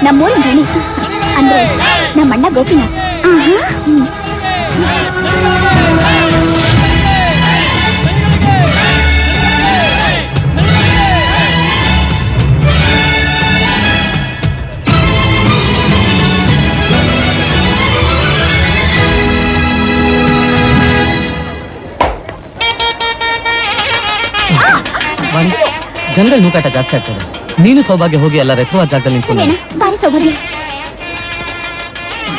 ನಮ್ಮೂರಿನ ಗಣಿ ಅಂದ್ರೆ ನಮ್ಮ ಅಣ್ಣ ಗೋಪಿನಾಥ್. ಜನರಲ್ಲಿ ನೂಕಾಟ ಜಾಸ್ತಿ ಆಗ್ತದೆ. ನೀನು ಸೌಭಾಗ್ಯ ಹೋಗಿ ಎಲ್ಲ ಎತ್ತುವ ಜಾಗದಲ್ಲಿ ಬಾರಿ ಸೌಭಾಗ್ಯ.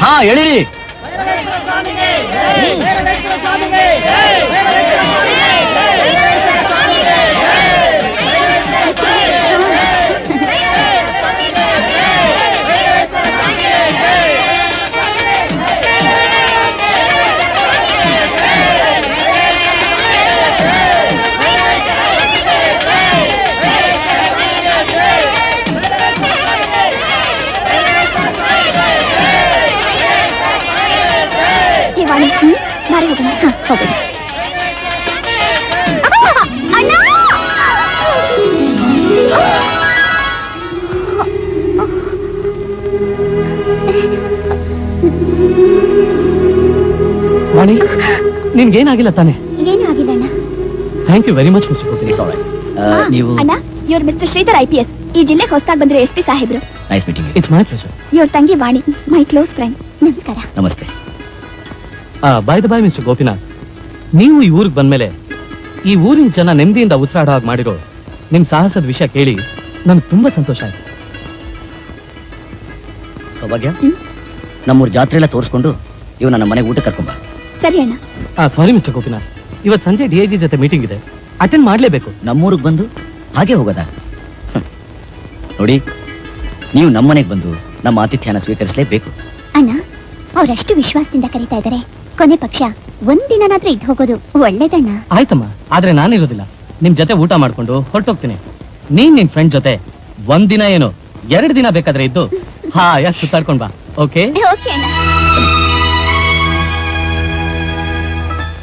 ಹಾ ಹೇಳಿರಿ. ಬಾರಿ ಹೋಗೋಣ. ಹೋಗೋಣ. ವಾಣಿ, ನಿನ್ಗೇನಾಗಿಲ್ಲ ತಾನೆ? ಏನೂ ಆಗಿಲ್ಲ ಅಣ್ಣ. Thank you very much mister Gopi. ನೀವು ಅಣ್ಣ, ಇವ್ರು ಮಿಸ್ಟರ್ ಶ್ರೀಧರ್ IPS. ಈ ಜಿಲ್ಲೆಗೆ ಹೊಸದಾಗಿ ಬಂದಿರೋ SP ಸಾಹೇಬ್ರು. Nice meeting you. It's my pleasure. ಇವ್ರ ತಂಗಿ ವಾಣಿ, ಮೈ ಕ್ಲೋಸ್ ಫ್ರೆಂಡ್. ನಮಸ್ಕಾರ. ನಮಸ್ತೆ. By the by mister Gopinath, ನೀವು ಈ ಊರಿಗೆ ಬಂದ್ಮೇಲೆ ಈ ಊರಿನ ಜನ ನೆಮ್ಮದಿಯಿಂದ ಉಸಿರಾಡೋ ಹಾಗೆ ಮಾಡಿರೋ ನಿಮ್ ಸಾಹಸದ ವಿಷಯ ಕೇಳಿ ನನ್ಗೆ ತುಂಬಾ ಸಂತೋಷ ಆಯ್ತು. ಸೌಭಾಗ್ಯ, ನಮ್ಮೂರ್ ಜಾತ್ರೆ ಎಲ್ಲ ತೋರಿಸ್ಕೊಂಡು ಇವ್ ನನ್ನ ಮನೆಗೆ ಊಟ ಕರ್ಕೊಂಬ. ಸರಿ ಅಣ್ಣ. ಸಾರಿ ಮಿಸ್ಟರ್ ಗೋಪಿನಾಥ್, ಇವತ್ತು ಸಂಜೆ DIG ಜೊತೆ ಮೀಟಿಂಗ್ ಇದೆ, ಅಟೆಂಡ್ ಮಾಡ್ಲೇಬೇಕು. ನಮ್ಮೂರಿಗೆ ಬಂದು ಹಾಗೆ ಹೋಗೋದಾ? ನೋಡಿ, ನೀವು ನಮ್ಮನೆಗೆ ಬಂದು ನಮ್ಮ ಆತಿಥ್ಯನ ಸ್ವೀಕರಿಸಲೇಬೇಕು. ಅಣ್ಣ, ಅವರಷ್ಟು ವಿಶ್ವಾಸದಿಂದ ಕರೀತಾ ಇದ್ದಾರೆ. ಕೊನೆ ಪಕ್ಷ ಒಂದಿನಾದ್ರೂ ಇದ್ದು ಹೋಗೋದು ಒಳ್ಳೇದಣ್ಣ. ಆಯ್ತಮ್ಮ, ಆದ್ರೆ ನಾನಿರೋದಿಲ್ಲ. ನಿಮ್ ಜೊತೆ ಊಟ ಮಾಡ್ಕೊಂಡು ಹೊರಟೋಗ್ತೀನಿ. ನೀನ್ ನಿನ್ ಫ್ರೆಂಡ್ ಜೊತೆ ಒಂದಿನ ಏನು 2 ದಿನ ಬೇಕಾದ್ರೆ ಇದ್ದು ಯಾಕೆ ಸುತ್ತಾಡ್ಕೊಂಡ್ ಬಾ. ಓಕೆ? ಓಕೆ ಅಣ್ಣ.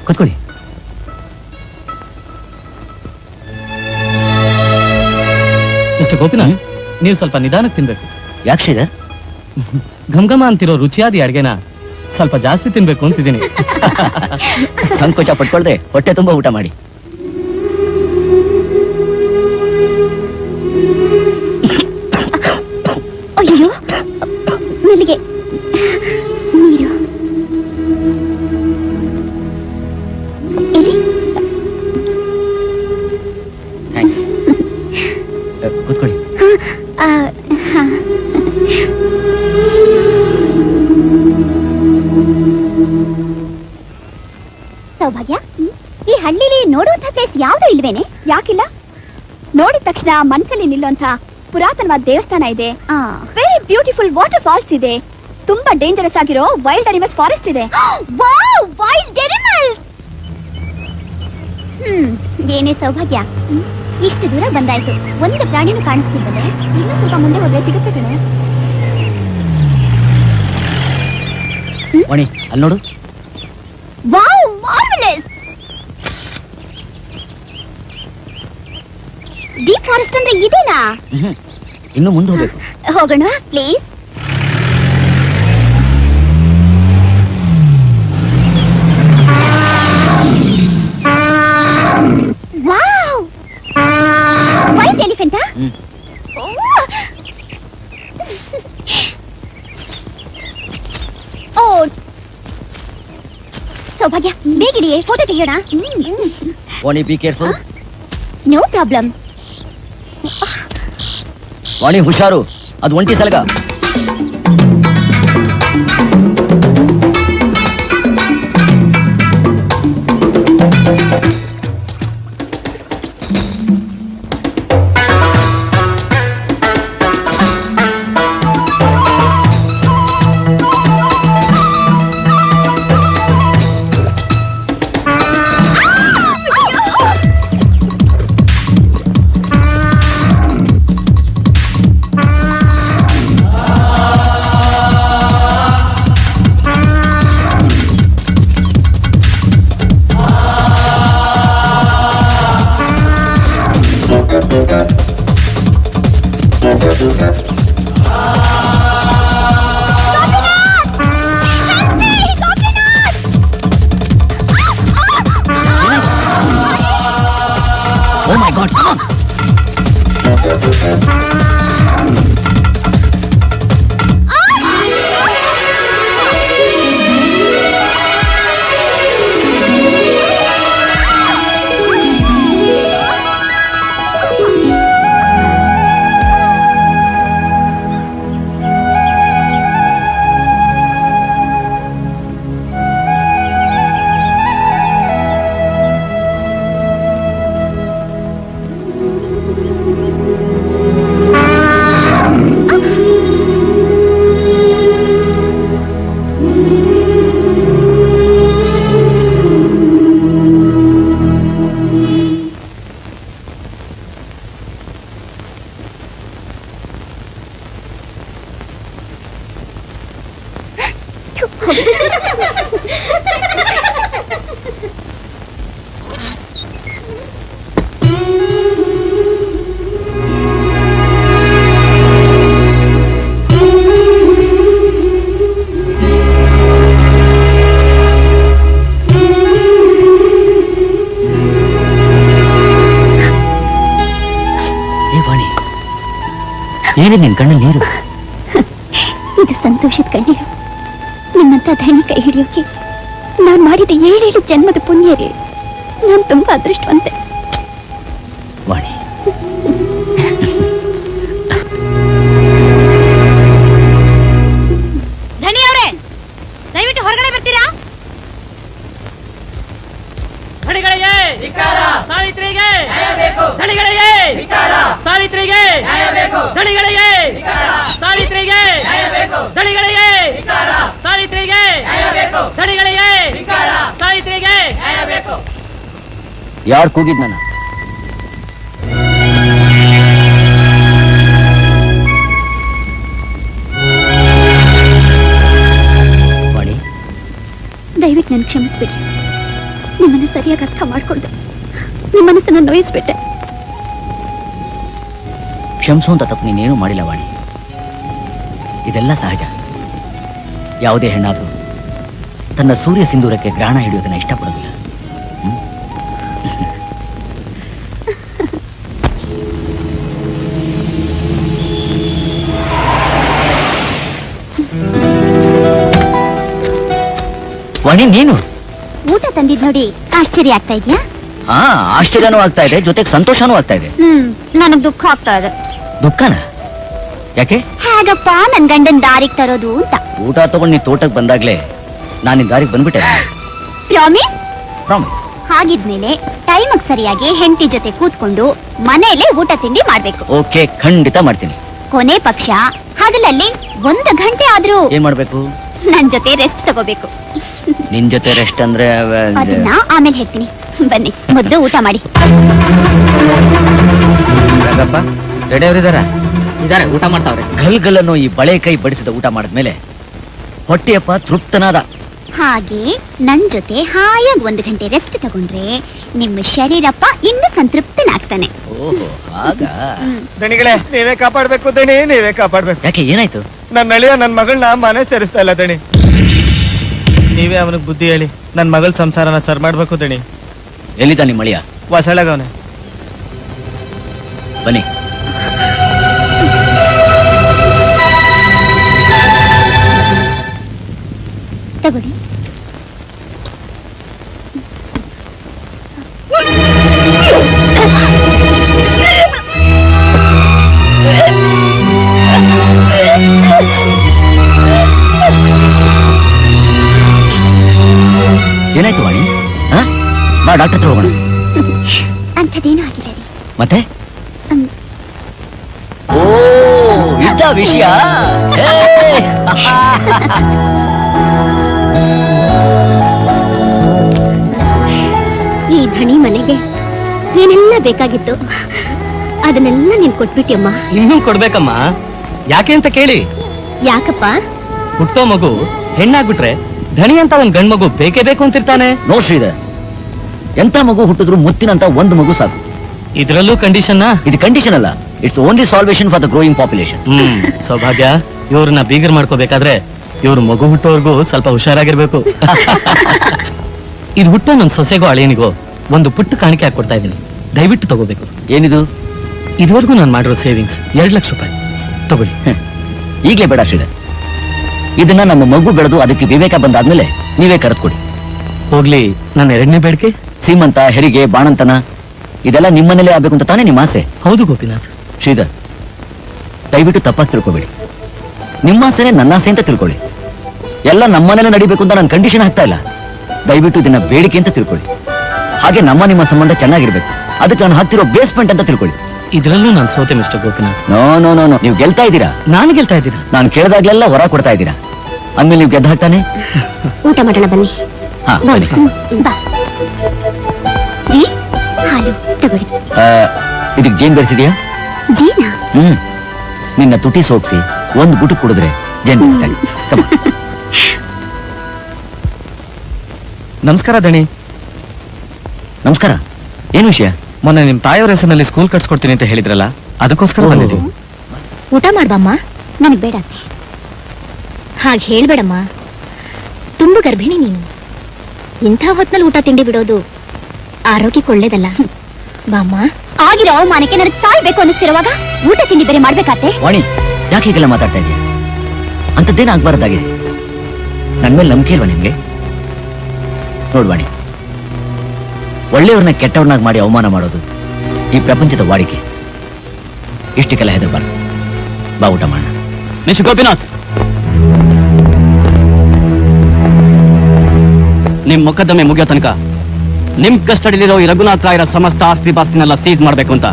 ಕೂತ್ಕೊಳ್ಳಿ. ಮಿಸ್ಟರ್ ಗೋಪಿನಾಥ್, ನೀವು ಸ್ವಲ್ಪ ನಿಧಾನಕ್ಕೆ ತಿನ್ಬೇಕು. ಯಾಕೆ ಶ್ರೀಧರ್? ಘಮ ಅಂತಿರೋ ರುಚಿಯಾದ ಅಡ್ಗೆನ ಸ್ವಲ್ಪ ಜಾಸ್ತಿ ತಿನ್ಬೇಕು ಅಂತಿದ್ದೀನಿ. ಸಂಕೋಚ ಪಟ್ಕೊಳ್ದೆ ಹೊಟ್ಟೆ ತುಂಬಾ ಊಟ ಮಾಡಿ. ಅಯ್ಯೋ, ಮೆಲ್ಲಿಗೆ ನೀರು. ಕೂತ್ಕೊಳ್ಳಿ. ಸೌಭಾಗ್ಯ, ಈ ಹಳ್ಳಿಲಿ ನೋಡುವಂತ ಪ್ಲೇಸ್ ಯಾವ್ದು ಇಲ್ವೇನೆ? ಯಾಕಿಲ್ಲ? ನೋಡಿದ ತಕ್ಷಣ ಮನಸ್ಸಲ್ಲಿ ನಿಲ್ಲುವಂತ ಪುರಾತನವಾದ ದೇವಸ್ಥಾನ ಇದೆ, ವೆರಿ ಬ್ಯೂಟಿಫುಲ್ ವಾಟರ್ ಫಾಲ್ಸ್ ಇದೆ, ತುಂಬಾ ಡೇಂಜರಸ್ ಆಗಿರೋ ವೈಲ್ಡ್ ಅನಿಮಲ್ಸ್ ಫಾರೆಸ್ಟ್ ಇದೆ. Wow, wild animals! ಏನೇ ಸೌಭಾಗ್ಯ, ಇಷ್ಟು ದೂರ ಬಂದಾಯ್ತು, ಒಂದು ಪ್ರಾಣಿನೂ ಕಾಣಿಸ್ತಿರ್ತದೆ. ಇನ್ನೂ ಸ್ವಲ್ಪ ಮುಂದೆ ಹೋದ್ರೆ ಸಿಗುತ್ತೆ ಕಣೆ. ವಾಣಿ, ಅಲ್ಲಿ ನೋಡು. Wow, marvellous! ಡೀಪ್ ಫಾರೆಸ್ಟ್ ಅಂದ್ರೆ ಇದೇನಾ? ಇನ್ನು ಮುಂದೆ ಹೋಗ್ಬೇಕು. ಹೋಗೋಣ ಪ್ಲೀಸ್. ವಾವ್, ವೈಲ್ಡ್ ಎಲಿಫೆಂಟಾ? ಓ ಸೌಭಾಗ್ಯ, ಬೇಗಿಡಿಯೇ, ಫೋಟೋ ತೆಗೆಯೋಣ. Vani, be careful. No problem. Vani, ಹುಷಾರು, ಅದು ಒಂಟಿ ಸಲಗ. ಹೋಗಿ. ಏನಿದೆ ನಿನ್ ಕಣ್ಣಲ್ಲಿ ನೀರು? ಇದು ಸಂತೋಷದ ಕಣ್ಣೀರು. ನಿಮ್ಮಂತ ಧಣಿ ಕೈ ಹಿಡಿಯೋಕೆ ನಾನ್ ಮಾಡಿದ 7 ಜನ್ಮದ ಪುಣ್ಯ ರೀ. ನಾನ್ ತುಂಬಾ ಅದೃಷ್ಟವಂತೆ. ವಾಣಿ, ಧಣಿ ಅವರೇ, ದಯವಿಟ್ಟು ಹೊರಗಡೆ ಬರ್ತೀರಾ? ಧಣಿಗಳಿಗೆ ಸಾವಿತ್ರಿಗೆ ಧಣಿಗಳಿಗೆ ಸಾವಿತ್ರಿಗೆ ಧಣಿಗಳಿಗೆ ಸಾವಿತ್ರಿಗೆ ಧಣಿಗಳಿಗೆ ಸಾವಿತ್ರಿಗೆ ಧಣಿಗಳಿಗೆ ಸಾವಿತ್ರಿಗೆ. ಯಾರು ಕೂಗಿದ್ ನನ್ನ? ವಾಣಿ, ದಯವಿಟ್ಟು ನನ್ ಕ್ಷಮಿಸ್ಬಿಡಿ. ನಿಮ್ಮನ್ನ ಸರಿಯಾಗಿ ಅರ್ಥ ಮಾಡ್ಕೊಳ್ದೆ ನಿಮ್ಮ ಮನಸ್ಸನ್ನ ನೋಯಿಸ್ಬಿಟ್ಟೆ. ಕ್ಷಮಿಸುವಂತ ತಪ್ಪು ನೀನೇನು ಮಾಡಿಲ್ಲ ವಾಣಿ. ಇದೆಲ್ಲ ಸಹಜ. ಯಾವುದೇ ಹೆಣ್ಣಾದ್ರೂ ತನ್ನ ಸೂರ್ಯ ಸಿಂಧೂರಕ್ಕೆ ಗ್ರಹಣ ಹಿಡಿಯೋದನ್ನ ಇಷ್ಟಪಡೋದಿಲ್ಲ. ವಾಣಿ, ನೀನು ಊಟ ತಂದಿದ್ ನೋಡಿ ಆಶ್ಚರ್ಯ ಆಗ್ತಾ ಇದ್ಯಾ? ಹಾ, ಆಶ್ಚರ್ಯನೂ ಆಗ್ತಾ ಇದೆ, ಜೊತೆಗೆ ಸಂತೋಷನೂ ಆಗ್ತಾ ಇದೆ. ನನಗ್ ದುಃಖ ಆಗ್ತಾ ಇದೆ. ದುಃಖನ? ಯಾಕೆ? ಹೇಗಪ್ಪ ನನ್ ಗಂಡನ್ ದಾರಿಗ್ ತರೋದು ಅಂತ. ಊಟ ತಗೊಂಡು ನೀ ತೋಟಕ್ಕೆ ಬಂದಾಗ್ಲೇ ನಾನು ನಿನ್ ದಾರಿಗೆ ಬಂದ್ಬಿಟ್ಟೆ. ಪ್ರಾಮಿಸ್? ಪ್ರಾಮಿಸ್. ಹಾಗಿದ್ಮೇಲೆ ಟೈಮಿಗೆ ಸರಿಯಾಗಿ ಹೆಂಡತಿ ಜೊತೆ ಕೂತ್ಕೊಂಡು ಮನೆಯಲ್ಲೇ ಊಟ ತಿಂಡಿ ಮಾಡ್ಬೇಕು. ಓಕೆ, ಖಂಡಿತ ಮಾಡ್ತೀನಿ. ಕೊನೆ ಪಕ್ಷ ಹಗಲಲ್ಲಿ 1 ಗಂಟೆ ಆದ್ರೂ ಏನ್ ಮಾಡ್ಬೇಕು? ನನ್ ಜೊತೆ ರೆಸ್ಟ್ ತಗೋಬೇಕು. ನಿನ್ ಜೊತೆ ರೆಸ್ಟ್ ಅಂದ್ರೆ ಅದನ್ನ ಆಮೇಲೆ ಹೇಳ್ತೀನಿ. ಬನ್ನಿ, ಮೊದ್ಲು ಊಟ ಮಾಡಿ. ರೆಡಿ ಅವರಿದಾರ? ಇದಾರೆ, ಊಟ ಮಾಡ್ತಾವ್ರೆ. ಗಲ್ಗಲ್ಲನ್ನು ಈ ಬಳೆ ಕೈ ಬಡಿಸಿದ ಊಟ ಮಾಡಿದ್ಮೇಲೆ ಹೊಟ್ಟೆಯಪ್ಪ ತೃಪ್ತನಾದ. ಹಾಗೆ ನನ್ ಜೊತೆ ಹಾಯಾಗಿ 1 ಗಂಟೆ ರೆಸ್ಟ್ ತಗೊಂಡ್ರೆ ನಿಮ್ಮ ಶರೀರಪ್ಪ ಇನ್ನು ಸಂತೃಪ್ತನಾಗ್ತಾನೆ. ಓಹೋ, ಹಾಗ? ದಣಿಗಳೇ, ನೀವೇ ಕಾಪಾಡ್ಬೇಕು ದಣಿ, ನೀವೇ ಕಾಪಾಡ್ಬೇಕು. ಯಾಕೆ, ಏನಾಯ್ತು? ನನ್ನ ಅಳಿಯ ನನ್ನ ಮಗಳನ್ನ ಮನೆ ಸೇರಿಸ್ತಾ ಇಲ್ಲ ದಣಿ. ನೀವೇ ಅವನಿಗೆ ಬುದ್ಧಿ ಹೇಳಿ ನನ್ನ ಮಗಳ ಸಂಸಾರನ ಸರ್ ಮಾಡ್ಬೇಕು ದಣಿ. ಎಲ್ಲಿದ್ದ ನಿಮ್ಮ ಅಳಿಯ? ಹೊಸಳಗವನೆ. ಬನ್ನಿ. ತಗೊಳ್ಳಿ. ಏನಾಯ್ತು ವಾಣಿ? ಬಾ, ಡಾಕ್ಟರ್ ಹತ್ರ ಹೋಗೋಣ. ಅಂಥದ್ದೇನೂ ಆಗಿಲ್ಲ ರೀ. ಮತ್ತೆ? ಹ್ಮ್. ಓ, ಇದ್ದ ವಿಷಯ. ಈ ಧಣಿ ಮನೆಗೆ ಏನೆಲ್ಲ ಬೇಕಾಗಿತ್ತು ಅದನ್ನೆಲ್ಲ ನೀನ್ ಕೊಟ್ಬಿಟ್ಟಿಯಮ್ಮ. ಇನ್ನೂ ಕೊಡ್ಬೇಕಮ್ಮ. ಯಾಕೆ ಅಂತ ಕೇಳಿ. ಯಾಕಪ್ಪ? ಹುಟ್ಟೋ ಮಗು ಹೆಣ್ಣಾಗ್ಬಿಟ್ರೆ ಧಣಿ ಅಂತ ಒಂದ್ ಗಂಡ್ ಮಗು ಬೇಕೇ ಬೇಕು ಅಂತಿರ್ತಾನೆ. ನೋ ಶ್ರೀಧರ್, ಎಂತ ಮಗು ಹುಟ್ಟಿದ್ರು ಮುತ್ತಿನಂತ ಒಂದು ಮಗು ಸಾಕು. ಇದ್ರಲ್ಲೂ ಕಂಡೀಷನ್? ಇದು ಕಂಡೀಷನ್ ಅಲ್ಲ, it's only salvation for the growing population. ಸೌಭಾಗ್ಯ, ಇವ್ರನ್ನ ಬೀಗರ್ ಮಾಡ್ಕೋಬೇಕಾದ್ರೆ ಇವ್ರ ಮಗು ಹುಟ್ಟೋರ್ಗು ಸ್ವಲ್ಪ ಹುಷಾರಾಗಿರ್ಬೇಕು. ಇದು ಹುಟ್ಟೋ ನನ್ ಸೊಸೆಗೋ ಅಳಿಯನಿಗೋ ಒಂದು ಪುಟ್ಟ ಕಾಣಿಕೆ ಹಾಕೊಡ್ತಾ ಇದೀನಿ, ದಯವಿಟ್ಟು ತಗೋಬೇಕು. ಏನಿದು? ಇದುವರೆಗೂ ನಾನು ಮಾಡಿರೋ ಸೇವಿಂಗ್ಸ್ 2 ಲಕ್ಷ ರೂಪಾಯಿ. ತಗೊಳ್ಳಿ. ಈಗಲೇ ಬೇಡ ಶ್ರೀಧರ್, ಇದನ್ನ ನಮ್ಮ ಮಗು ಬೆಳೆದು ಅದಕ್ಕೆ ವಿವೇಕ ಬಂದಾದ್ಮೇಲೆ ನೀವೇ ಕರೆದುಕೊಡಿ. ಹೋಗ್ಲಿ, ನನ್ನ 2ನೇ ಬೇಡಿಕೆ ಸೀಮಂತ, ಹೆರಿಗೆ, ಬಾಣಂತನ ಇದೆಲ್ಲ ನಿಮ್ಮನೇಲೆ ಆಗ್ಬೇಕು ಅಂತ ತಾನೇ ನಿಮ್ಮ ಆಸೆ? ಹೌದು ಗೋಪಿನಾಥ್. ಶ್ರೀಧರ್, ದಯವಿಟ್ಟು ತಪ್ಪಾಗಿ ತಿಳ್ಕೊಬೇಡಿ. ನಿಮ್ಮ ಆಸೆನೆ ನನ್ನ ಆಸೆ ಅಂತ ತಿಳ್ಕೊಳ್ಳಿ. ಎಲ್ಲ ನಮ್ಮನೇಲೆ ನಡಿಬೇಕು ಅಂತ ನಾನು ಕಂಡೀಷನ್ ಹಾಕ್ತಾ ಇಲ್ಲ. ದಯವಿಟ್ಟು ಇದನ್ನ ಬೇಡಿಕೆ ಅಂತ ತಿಳ್ಕೊಳ್ಳಿ. ಹಾಗೆ ನಿಮ್ಮ ಸಂಬಂಧ ಚೆನ್ನಾಗಿರ್ಬೇಕು, ಅದಕ್ಕೆ ನಾನು ಹಾಕ್ತಿರೋ ಬೇಸ್ಮೆಂಟ್ ಅಂತ ತಿಳ್ಕೊಳ್ಳಿ. ಇದ್ರಲ್ಲೂ ನಾನು ಸೋತೆ mister Gopinath. No no no no, ನೀವು ಗೆಲ್ತಾ ಇದ್ದೀರಾ. ನಾನು ಗೆಲ್ತಾ ಇದ್ದೀರಾ? ನಾನು ಕೇಳಿದಾಗ್ಲೆಲ್ಲ ಹೊರ ಕೊಡ್ತಾ ಇದ್ದೀರಾ. ಅಂದ್ಮೇಲೆ ನೀವು ಗೆದ್ದು ಹಾಕ್ತಾನೆ. ಊಟ ಮಾಡೋಣ ಬನ್ನಿ. ಹಾ, ಬನ್ನಿ. ಬಾ. ರೀ, ಹಾಲು ತಗೊಳ್ಳಿ. ಇದಕ್ಕೆ ಜೇನ್ ಬೆರೆಸಿದ್ಯಾ? ಜೀನಾ? ನಿನ್ನ ತುಟಿ ಸೋಪ್ಸಿ 1 ಗುಟು ಕುಡಿದ್ರೆ ಜೇನ್ ಬೆರೆಸ್ತಾನೆ. ನಮಸ್ಕಾರ ದಣಿ. ನಮಸ್ಕಾರ. ಏನು ವಿಷಯ? ಮೊನ್ನೆ ನಿಮ್ ತಾಯಿಯವ್ರ ಹೆಸರಿನಲ್ಲಿ ಸ್ಕೂಲ್ ಕಟ್ಸ್ಕೊಡ್ತೀನಿ ಅಂತ ಹೇಳಿದ್ರಲ್ಲ, ಅದಕ್ಕೋಸ್ಕರ ಬಂದಿದ್ದೀನಿ. ಊಟ ಮಾಡ್ಬಮ್ಮ. ನನಗ್ ಬೇಡ ಅತ್ತೆ. ಹಾಗೆ ಹೇಳ್ಬೇಡಮ್ಮ, ತುಂಬ ಗರ್ಭಿಣಿ ನೀನು. ಇಂಥ ಹೊತ್ನಲ್ಲಿ ಊಟ ತಿಂಡಿ ಬಿಡೋದು ಆರೋಗ್ಯಕ್ಕೆ ಒಳ್ಳೇದಲ್ಲ. ಬಾಮ್ಮ. ಆಗಿರೋ ಅವಮಾನಕ್ಕೆ ನನಗೆ ಸಾಯ್ಬೇಕು ಅನ್ನಿಸ್ತಿರುವಾಗ ಊಟ ತಿಂಡಿ ಬೇರೆ ಮಾಡ್ಬೇಕಾತೆ. ವಾಣಿ, ಯಾಕೆ ಹೀಗೆಲ್ಲ ಮಾತಾಡ್ತಾ ಇದೀಯ? ಅಂಥದ್ದೇನು ಆಗ್ಬಾರ್ದಾಗಿದೆ. ನನ್ ಮೇಲೆ ನಂಬಿಕೆ ಇಲ್ವಾ ನಿಮ್ಗೆ? ನೋಡ್ವಾಣಿ, ಒಳ್ಳೆಯವ್ರನ್ನ ಕೆಟ್ಟವ್ರನ್ನಾಗಿ ಮಾಡಿ ಅವಮಾನ ಮಾಡೋದು ಈ ಪ್ರಪಂಚದ ವಾಡಿಕೆ. ಇಷ್ಟಕ್ಕೆಲ್ಲ ಹೆದರ್ಬಾರ್ದು. ಬಾ ಊಟ ಮಾಡೋಣ. ಮಿಸ್ಟರ್ ಗೋಪಿನಾಥ್, ನಿಮ್ ಮೊಕದ್ದಮೆ ಮುಗಿಯೋ ತನಕ ನಿಮ್ ಕಸ್ಟಡಿಲಿರೋ ಈ ರಘುನಾಥ್ ರಾಯರ ಸಮಸ್ತ ಆಸ್ತಿ ಪಾಸ್ತಿನೆಲ್ಲ ಸೀಸ್ ಮಾಡ್ಬೇಕು ಅಂತ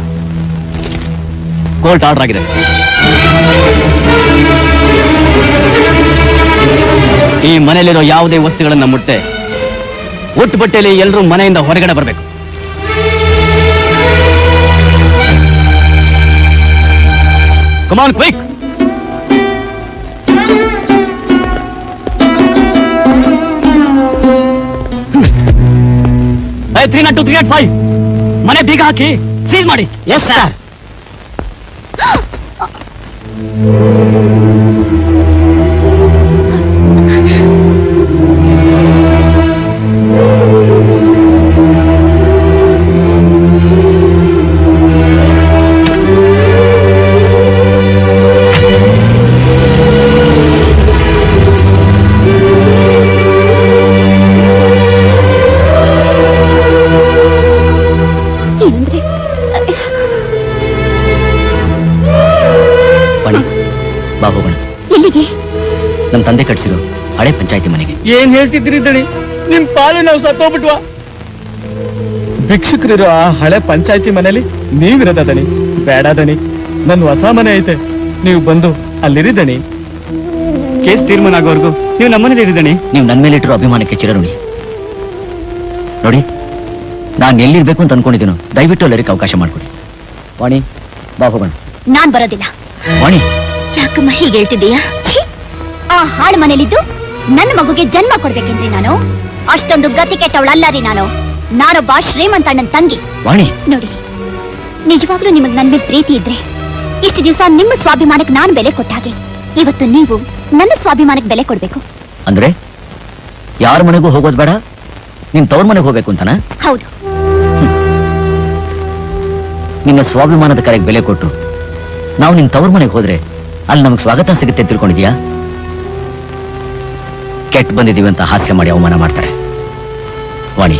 ಕೋರ್ಟ್ ಆರ್ಡರ್ ಆಗಿದೆ. ಈ ಮನೆಯಲ್ಲಿರೋ ಯಾವುದೇ ವಸ್ತುಗಳನ್ನ ಮುಟ್ಟೆ ಒಟ್ಟು ಬಟ್ಟೆಯಲ್ಲಿ ಎಲ್ಲರೂ ಮನೆಯಿಂದ ಹೊರಗಡೆ ಬರಬೇಕು. Come on, quick. 302, 305 ಮನೆ ಬೀಗ ಹಾಕಿ ಸೀಲ್ ಮಾಡಿ. Yes sir. ಬಾ ಹೋಗೋಣ. ಎಲ್ಲಿಗೆ? ನಮ್ ತಂದೆ ಕಟ್ಸಿರೋ ಹಳೆ ಪಂಚಾಯತಿ ಮನೆಗೆ. ಏನ್ ಹೇಳ್ತಿದ್ರಿ ದಣಿ? ನಿಮ್ ಪಾಲು ನಾವು ಸತ್ತೋಗ್ಬಿಟ್ವಾ? ಭಿಕ್ಷುಕರಿರೋ ಆ ಹಳೆ ಪಂಚಾಯತಿ ಮನೇಲಿ ನೀವಿರದ ದಣಿ. ಬೇಡ ದಣಿ, ನನ್ ಹೊಸ ಮನೆ ಐತೆ, ನೀವು ಬಂದು ಅಲ್ಲಿರಿ ದಣಿ. ಕೇಸ್ ತೀರ್ಮಾನ ಆಗೋವರೆಗೂ ನೀವು ನಮ್ಮನೇಲಿ ಇರಿದಣಿ. ನೀವು ನನ್ ಮೇಲೆ ಇಟ್ಟಿರೋ ಅಭಿಮಾನಕ್ಕೆ ಚಿರಋಣಿ. ನೋಡಿ, ನಾನ್ ಎಲ್ಲಿರ್ಬೇಕು ಅಂತ ಅನ್ಕೊಂಡಿದ್ದೀನೋ ದಯವಿಟ್ಟು ಎಲ್ಲರಿಗೂ ಅವಕಾಶ ಮಾಡ್ಕೊಡಿ. ವಾಣಿ, ಬಾ ಹೋಗೋಣ. ನಾನ್ ಬರೋದಿಲ್ಲ. ವಾಣಿ, ಯಾಕಮ್ಮ ಹೀಗೆ ಹೇಳ್ತಿದ್ದೀಯಾ? ಛೀ! ಆ ಹಾಳು ಮನೇಲಿದ್ದು ನನ್ನ ಮಗುಗೆ ಜನ್ಮ ಕೊಡ್ಬೇಕೇನ್ರಿ ನಾನು? ಅಷ್ಟೊಂದು ಗತಿ ಕೆಟ್ಟವಳಲ್ಲರಿ ನಾನು. ನಾನೊಬ್ಬ ಶ್ರೀಮಂತ ಅಣ್ಣನ್ ತಂಗಿ. ವಾಣಿ, ನೋಡಿ, ನಿಜವಾಗ್ಲೂ ನಿಮಗ್ ನನ್ ಮೇಲೆ ಪ್ರೀತಿ ಇದ್ರೆ ಇಷ್ಟು ದಿವಸ ನಿಮ್ಮ ಸ್ವಾಭಿಮಾನಕ್ಕೆ ನಾನು ಬೆಲೆ ಕೊಟ್ಟ ಹಾಗೆ ಇವತ್ತು ನೀವು ನನ್ನ ಸ್ವಾಭಿಮಾನಕ್ಕೆ ಬೆಲೆ ಕೊಡ್ಬೇಕು. ಅಂದ್ರೆ ಯಾರ ಮನೆಗೂ ಹೋಗೋದ್ ಬೇಡ, ನಿನ್ ತವ್ರ ಮನೆಗೆ ಹೋಗ್ಬೇಕು ಅಂತನಾ? ಹೌದು. ನಿನ್ನ ಸ್ವಾಭಿಮಾನದ ಕರೆಗೆ ಬೆಲೆ ಕೊಟ್ಟು ನಾವು ನಿನ್ ತವ್ರ ಮನೆಗೆ ಹೋದ್ರೆ ಅಲ್ಲಿ ನಮಗ್ ಸ್ವಾಗತ ಸಿಗುತ್ತೆ ತಿಳ್ಕೊಂಡಿದ್ಯಾ? ಕೆಟ್ಟ ಬಂದಿದೀವಿ ಅಂತ ಹಾಸ್ಯ ಮಾಡಿ ಅವಮಾನ ಮಾಡ್ತಾರೆ. ವಾಣಿ,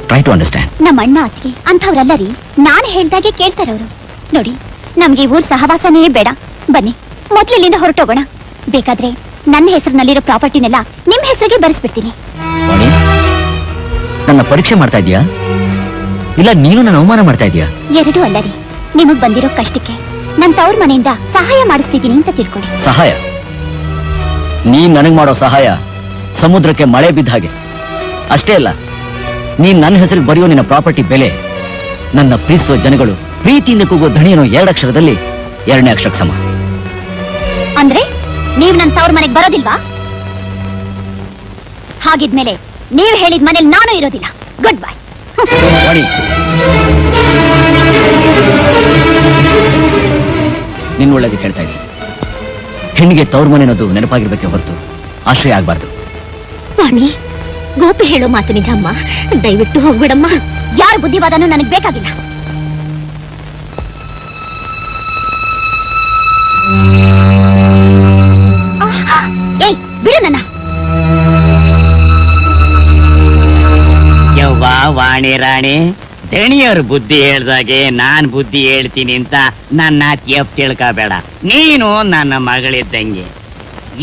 ಟ್ರೈ ಟು ಅಂಡರ್ಸ್ಟ್ಯಾಂಡ್. ನಮ್ಮ ಅಣ್ಣ ಅತ್ತಿಗೆ ಅಂಥವ್ರಲ್ಲರಿ. ನಾನು ಹೇಳ್ದಾಗೆ ಕೇಳ್ತಾರವ್ರು. ನೋಡಿ, ನಮ್ಗೆ ಈ ಊರ್ ಸಹವಾಸನೇ ಬೇಡ. ಬನ್ನಿ, ಮೊದ್ಲಿಲ್ಲಿಂದ ಹೊರಟೋಗೋಣ. ಬೇಕಾದ್ರೆ ನನ್ನ ಹೆಸರಿನಲ್ಲಿರೋ ಪ್ರಾಪರ್ಟಿನೆಲ್ಲ ನಿಮ್ ಹೆಸರಿಗೆ ಬರೆಸ್ಬಿಡ್ತೀನಿ. ವಾಣಿ, ನನ್ನ ಪರೀಕ್ಷೆ ಮಾಡ್ತಾ ಇದೀಯಾ ಇಲ್ಲ ನೀನು ನನ್ನ ಅವಮಾನ ಮಾಡ್ತಾ ಇದೀಯಾ? ಎರಡೂ ಅಲ್ಲರಿ. ನಿಮಗ್ ಬಂದಿರೋ ಕಷ್ಟಕ್ಕೆ ನನ್ ತವ್ರ ಮನೆಯಿಂದ ಸಹಾಯ ಮಾಡಿಸ್ತಿದ್ದೀನಿ ಅಂತ ತಿಳ್ಕೊಳ್ಳಿ. ಸಹಾಯ? ನೀನ್ ನನಗ್ ಮಾಡೋ ಸಹಾಯ ಸಮುದ್ರಕ್ಕೆ ಮಳೆ ಬಿದ್ದ ಹಾಗೆ. ಅಷ್ಟೇ ಅಲ್ಲ, ನೀನ್ ನನ್ನ ಹೆಸರಿಗೆ ಬರೆಯೋ ನಿನ್ನ ಪ್ರಾಪರ್ಟಿ ಬೆಲೆ ನನ್ನ ಪ್ರೀತಿಸೋ ಜನಗಳು ಪ್ರೀತಿಯಿಂದ ಕೂಗೋ ಧಣಿಯನೋ 2 ಅಕ್ಷರದಲ್ಲಿ 2ನೇ ಅಕ್ಷರಕ್ಕೆ ಸಮ. ಅಂದ್ರೆ ನೀವ್ ನನ್ ತವ್ರ ಮನೆಗ್ ಬರೋದಿಲ್ವಾ? ಹಾಗಿದ್ಮೇಲೆ ನೀವ್ ಹೇಳಿದ ಮನೇಲಿ ನಾನು ಇರೋದಿಲ್ಲ. Good bye. ವಾಣಿ, ನಿನ್ ಒಳ್ಳೇದಕ್ಕೆ ಹೇಳ್ತಾ ಇದ್ದೀನಿ. ಹೆಣ್ಣಿಗೆ ತವ್ರ ಮನೆ ಅನ್ನೋದು ನೆನಪಾಗಿರ್ಬೇಕೆ ಹೊರತು ಆಶ್ರಯ ಆಗ್ಬಾರ್ದು. ವಾಣಿ, ಗೋಪಿ ಹೇಳೋ ಮಾತು ನಿಜ ಅಮ್ಮ. ದಯವಿಟ್ಟು ಹೋಗ್ಬಿಡಮ್ಮ. ಯಾರ ಬುದ್ಧಿವಾದನೂ ನನಗ್ ಬೇಕಾಗಿಲ್ಲ. ಏಯ್, ಬಿಡು ನನ್ನ. ಯವ್ವ ವಾಣಿ ರಾಣಿ, ದಣಿಯವ್ರ ಬುದ್ಧಿ ಹೇಳ್ದಾಗೆ ನಾನ್ ಬುದ್ಧಿ ಹೇಳ್ತೀನಿ ಅಂತ ನನ್ನ ಎಫ್ ತಿಳ್ಕೋಬೇಡ. ನೀನು ನನ್ನ ಮಗಳಿದ್ದಂಗೆ.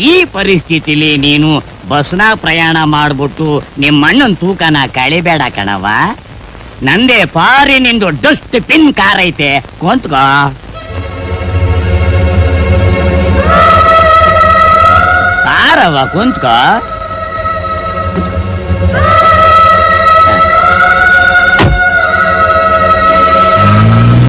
ಈ ಪರಿಸ್ಥಿತಿಲಿ ನೀನು ಬಸ್ನ ಪ್ರಯಾಣ ಮಾಡ್ಬಿಟ್ಟು ನಿಮ್ಮಣ್ಣನ ತೂಕನ ಕಳಿಬೇಡ ಕಣವ. ನಂದೇ ಪಾರಿ ನಿಂದು ಡಸ್ಟ್ ಪಿನ್ ಕಾರ್ ಐತೆ, ಕೊಂತ್ಕೋ. ಕಾರವ ಕುಂತ್ಕೋ.